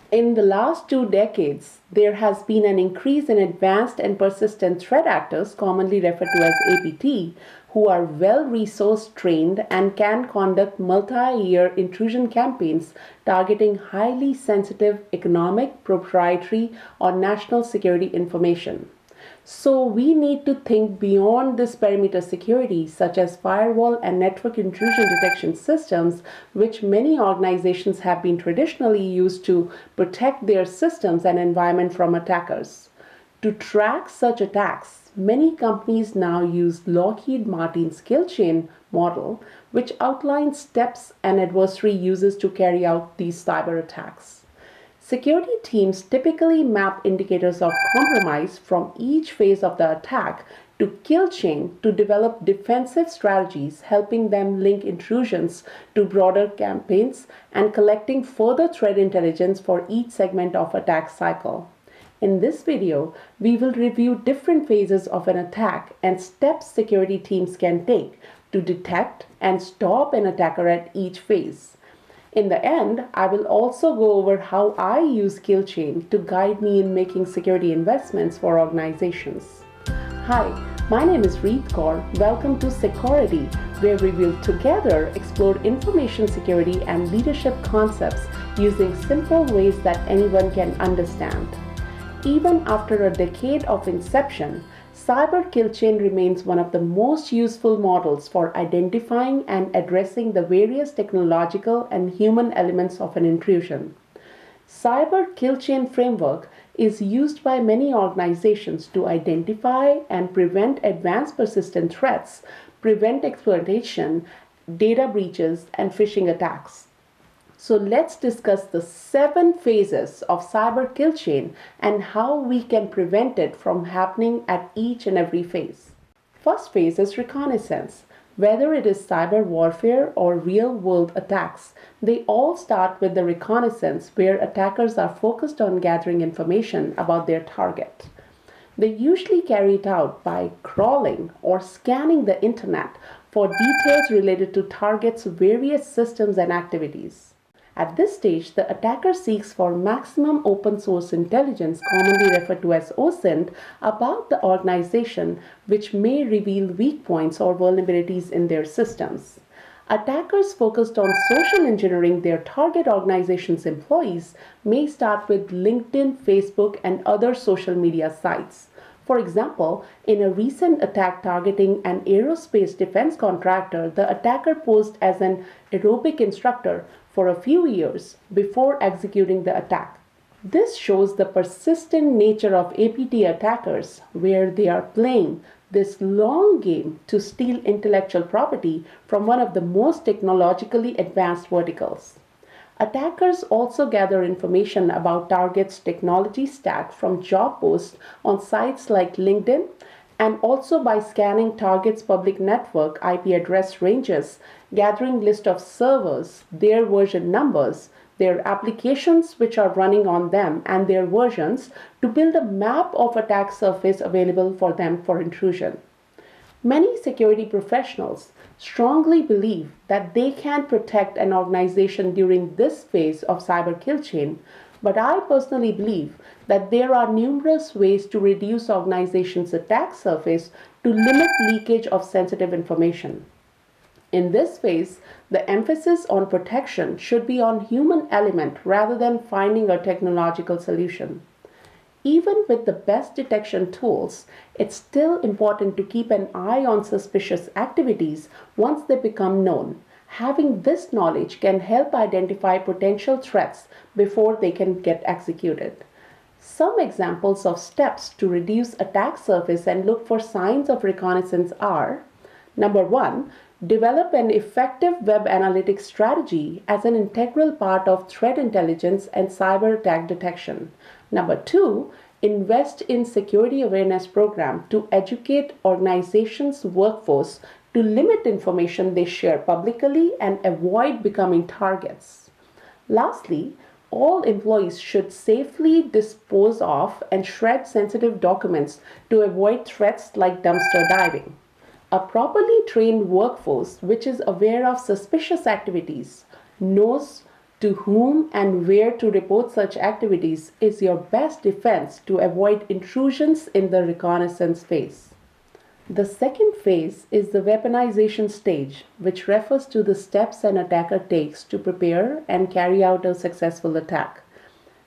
In the last 2 decades, there has been an increase in advanced and persistent threat actors, commonly referred to as APT, who are well resource trained and can conduct multi year intrusion campaigns targeting highly sensitive economic, proprietary, or national security information. So we need to think beyond this perimeter security, such as firewall and network intrusion detection systems, which many organizations have been traditionally used to protect their systems and environment from attackers. To track such attacks, many companies now use Lockheed Martin's kill chain model, which outlines steps an adversary uses to carry out these cyber attacks. Security teams typically map indicators of compromise from each phase of the attack to kill chain to develop defensive strategies, helping them link intrusions to broader campaigns and collecting further threat intelligence for each segment of attack cycle. In this video, we will review different phases of an attack and steps security teams can take to detect and stop an attacker at each phase. In the end, I will also go over how I use kill chain to guide me in making security investments for organizations. Hi, my name is Reet Kaur. Welcome to Security, where we will together explore information security and leadership concepts using simple ways that anyone can understand. Even after a decade of inception, Cyber Kill Chain remains one of the most useful models for identifying and addressing the various technological and human elements of an intrusion. Cyber Kill Chain framework is used by many organizations to identify and prevent advanced persistent threats, prevent exploitation, data breaches, and phishing attacks. So let's discuss the 7 phases of cyber kill chain and how we can prevent it from happening at each and every phase. First phase is reconnaissance. Whether it is cyber warfare or real-world attacks, they all start with the reconnaissance where attackers are focused on gathering information about their target. They usually carry it out by crawling or scanning the internet for details related to target's various systems and activities. At this stage, the attacker seeks for maximum open source intelligence, commonly referred to as OSINT, about the organization, which may reveal weak points or vulnerabilities in their systems. Attackers focused on social engineering their target organization's employees may start with LinkedIn, Facebook, and other social media sites. For example, in a recent attack targeting an aerospace defense contractor, the attacker posed as an aerobic instructor for a few years before executing the attack. This shows the persistent nature of APT attackers, where they are playing this long game to steal intellectual property from one of the most technologically advanced verticals. Attackers also gather information about targets' technology stack from job posts on sites like LinkedIn and also by scanning targets' public network IP address ranges, gathering list of servers, their version numbers, their applications which are running on them and their versions to build a map of attack surface available for them for intrusion. Many security professionals strongly believe that they can protect an organization during this phase of cyber kill chain, but I personally believe that there are numerous ways to reduce organizations' attack surface to limit leakage of sensitive information. In this phase, the emphasis on protection should be on human element rather than finding a technological solution. Even with the best detection tools, it's still important to keep an eye on suspicious activities once they become known. Having this knowledge can help identify potential threats before they can get executed. Some examples of steps to reduce attack surface and look for signs of reconnaissance are: number 1, develop an effective web analytics strategy as an integral part of threat intelligence and cyber attack detection. Number 2, invest in security awareness program to educate organizations' workforce to limit information they share publicly and avoid becoming targets. Lastly, all employees should safely dispose of and shred sensitive documents to avoid threats like dumpster diving. A properly trained workforce which is aware of suspicious activities, knows To whom and where to report such activities is your best defense to avoid intrusions in the reconnaissance phase. The second phase is the weaponization stage, which refers to the steps an attacker takes to prepare and carry out a successful attack.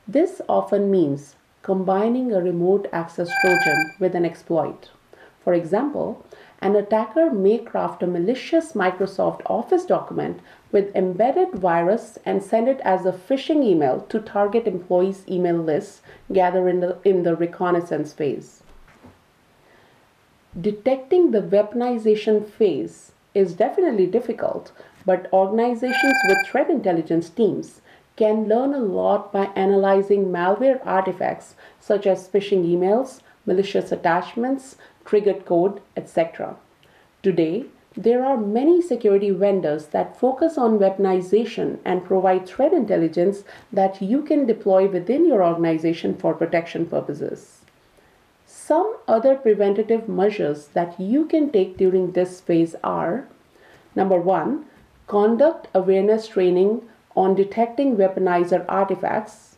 This often means combining a remote access Trojan with an exploit. For example, an attacker may craft a malicious Microsoft Office document with embedded virus and send it as a phishing email to target employees' email lists gathered in the reconnaissance phase. Detecting the weaponization phase is definitely difficult, but organizations with threat intelligence teams can learn a lot by analyzing malware artifacts such as phishing emails, malicious attachments, triggered code, etc. Today, there are many security vendors that focus on weaponization and provide threat intelligence that you can deploy within your organization for protection purposes. Some other preventative measures that you can take during this phase are: number one, conduct awareness training on detecting weaponizer artifacts.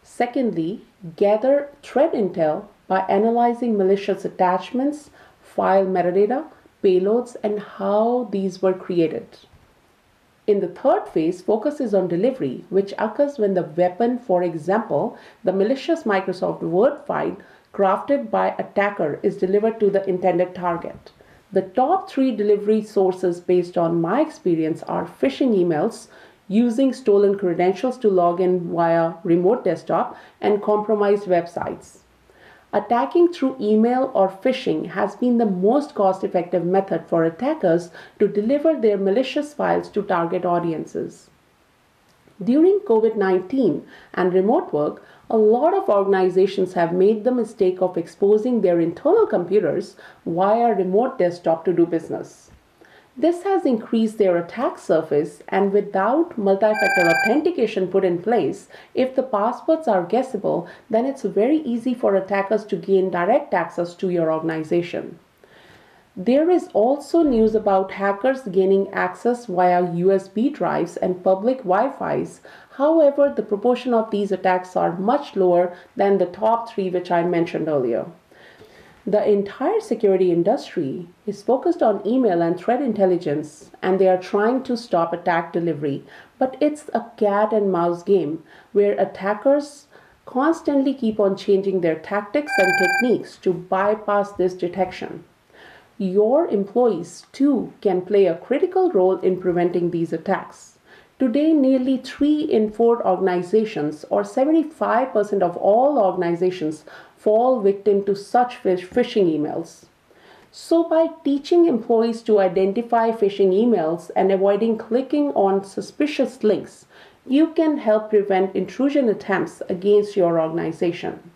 Secondly, gather threat intel by analyzing malicious attachments, file metadata, payloads, and how these were created. In the third phase, focus is on delivery, which occurs when the weapon, for example, the malicious Microsoft Word file crafted by attacker, is delivered to the intended target. The top three delivery sources based on my experience are phishing emails, using stolen credentials to log in via remote desktop, and compromised websites. Attacking through email or phishing has been the most cost-effective method for attackers to deliver their malicious files to target audiences. During COVID-19 and remote work, a lot of organizations have made the mistake of exposing their internal computers via remote desktop to do business. This has increased their attack surface, and without multi-factor authentication put in place, if the passwords are guessable, then it's very easy for attackers to gain direct access to your organization. There is also news about hackers gaining access via USB drives and public Wi-Fis. However, the proportion of these attacks are much lower than the top three which I mentioned earlier. The entire security industry is focused on email and threat intelligence, and they are trying to stop attack delivery. But it's a cat and mouse game where attackers constantly keep on changing their tactics and techniques to bypass this detection. Your employees too can play a critical role in preventing these attacks. Today, nearly 3 in 4 organizations, or 75% of all organizations, fall victim to such phishing emails. So by teaching employees to identify phishing emails and avoiding clicking on suspicious links, you can help prevent intrusion attempts against your organization.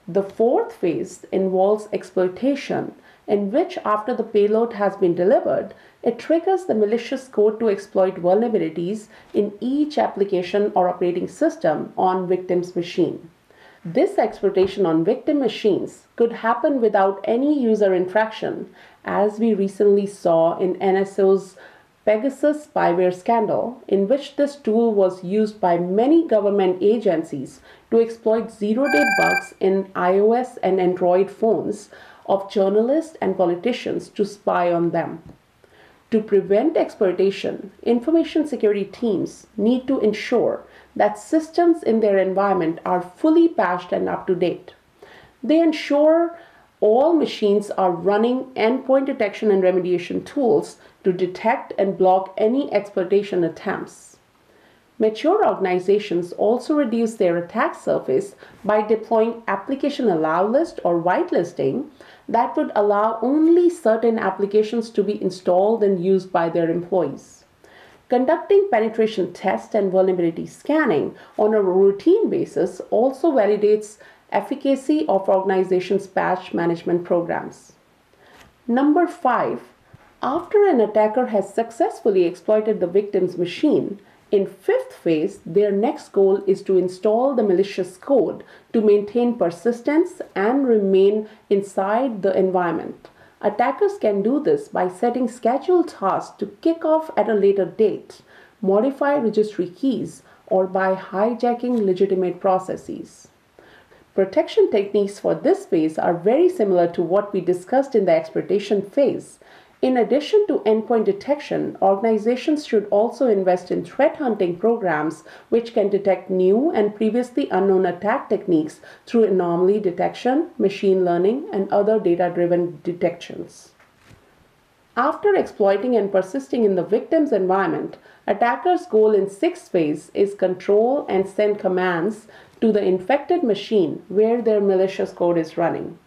The fourth phase involves exploitation, in which after the payload has been delivered, it triggers the malicious code to exploit vulnerabilities in each application or operating system on victim's machine. This exploitation on victim machines could happen without any user interaction, as we recently saw in NSO's Pegasus spyware scandal, in which this tool was used by many government agencies to exploit zero-day bugs in iOS and Android phones of journalists and politicians to spy on them. To prevent exploitation, information security teams need to ensure that systems in their environment are fully patched and up to date. They ensure all machines are running endpoint detection and remediation tools to detect and block any exploitation attempts. Mature organizations also reduce their attack surface by deploying application allow list or whitelisting that would allow only certain applications to be installed and used by their employees. Conducting penetration tests and vulnerability scanning on a routine basis also validates efficacy of organizations' patch management programs. Number 5. After an attacker has successfully exploited the victim's machine, in fifth phase, their next goal is to install the malicious code to maintain persistence and remain inside the environment. Attackers can do this by setting scheduled tasks to kick off at a later date, modify registry keys, or by hijacking legitimate processes. Protection techniques for this phase are very similar to what we discussed in the exploitation phase. In addition to endpoint detection, organizations should also invest in threat hunting programs which can detect new and previously unknown attack techniques through anomaly detection, machine learning, and other data-driven detections. After exploiting and persisting in the victim's environment, attackers' goal in sixth phase is control and send commands to the infected machine where their malicious code is running.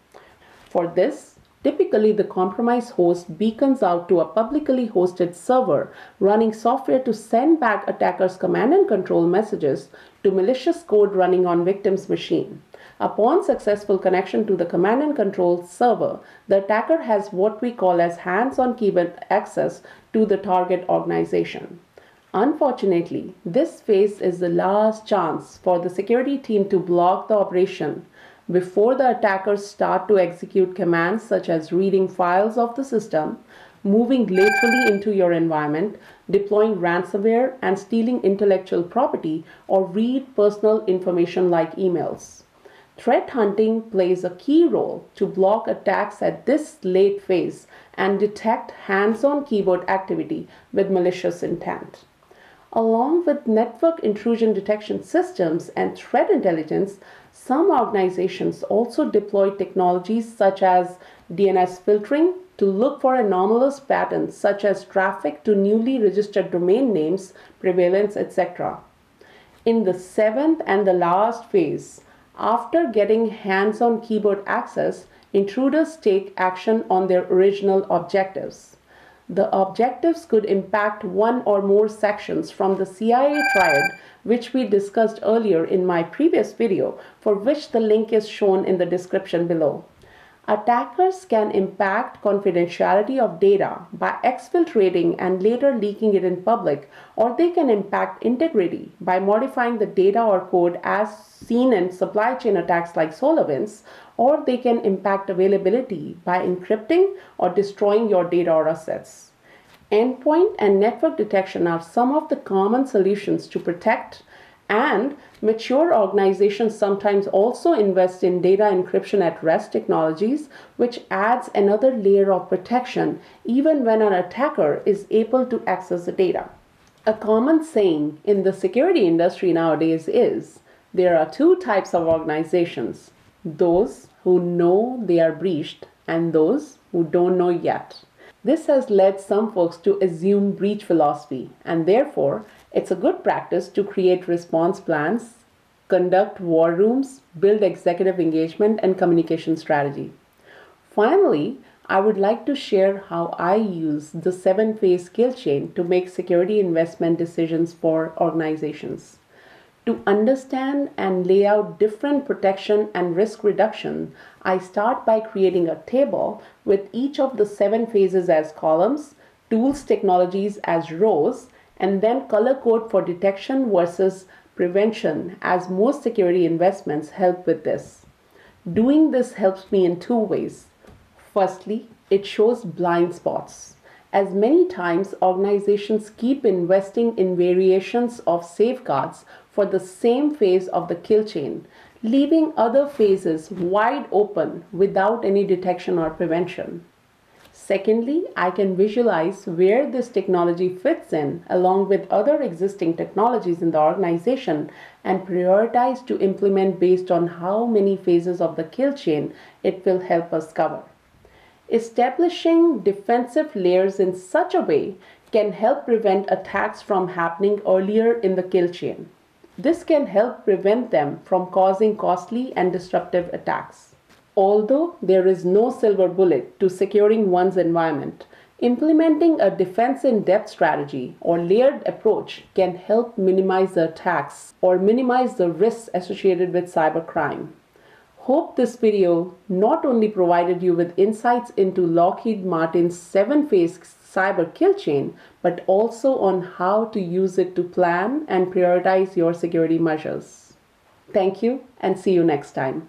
For this, typically the compromised host beacons out to a publicly hosted server running software to send back attackers' command and control messages to malicious code running on victim's machine. Upon successful connection to the command and control server, the attacker has what we call as hands-on keyboard access to the target organization. Unfortunately, this phase is the last chance for the security team to block the operation before the attackers start to execute commands such as reading files of the system, moving laterally into your environment, deploying ransomware, and stealing intellectual property or read personal information like emails. Threat hunting plays a key role to block attacks at this late phase and detect hands-on keyboard activity with malicious intent. Along with network intrusion detection systems and threat intelligence, some organizations also deploy technologies such as DNS filtering to look for anomalous patterns such as traffic to newly registered domain names, prevalence, etc. In the seventh and the last phase, after getting hands-on keyboard access, intruders take action on their original objectives. The objectives could impact one or more sections from the CIA triad, which we discussed earlier in my previous video, for which the link is shown in the description below. Attackers can impact confidentiality of data by exfiltrating and later leaking it in public, or they can impact integrity by modifying the data or code as seen in supply chain attacks like SolarWinds, or they can impact availability by encrypting or destroying your data or assets. Endpoint and network detection are some of the common solutions to protect, and mature organizations sometimes also invest in data encryption at rest technologies, which adds another layer of protection even when an attacker is able to access the data. A common saying in the security industry nowadays is, there are two types of organizations: those who know they are breached and those who don't know yet. This has led some folks to assume breach philosophy, and therefore it's a good practice to create response plans, conduct war rooms, build executive engagement and communication strategy. Finally, I would like to share how I use the 7-phase skill chain to make security investment decisions for organizations. To understand and lay out different protection and risk reduction, I start by creating a table with each of the 7 phases as columns, tools, technologies as rows, and then color code for detection versus prevention, as most security investments help with this. Doing this helps me in 2 ways. Firstly, it shows blind spots, as many times organizations keep investing in variations of safeguards for the same phase of the kill chain, leaving other phases wide open without any detection or prevention. Secondly, I can visualize where this technology fits in along with other existing technologies in the organization and prioritize to implement based on how many phases of the kill chain it will help us cover. Establishing defensive layers in such a way can help prevent attacks from happening earlier in the kill chain. This can help prevent them from causing costly and disruptive attacks. Although there is no silver bullet to securing one's environment, implementing a defense in depth strategy or layered approach can help minimize the attacks or minimize the risks associated with cybercrime. Hope this video not only provided you with insights into Lockheed Martin's 7-phase cyber kill chain, but also on how to use it to plan and prioritize your security measures. Thank you and see you next time.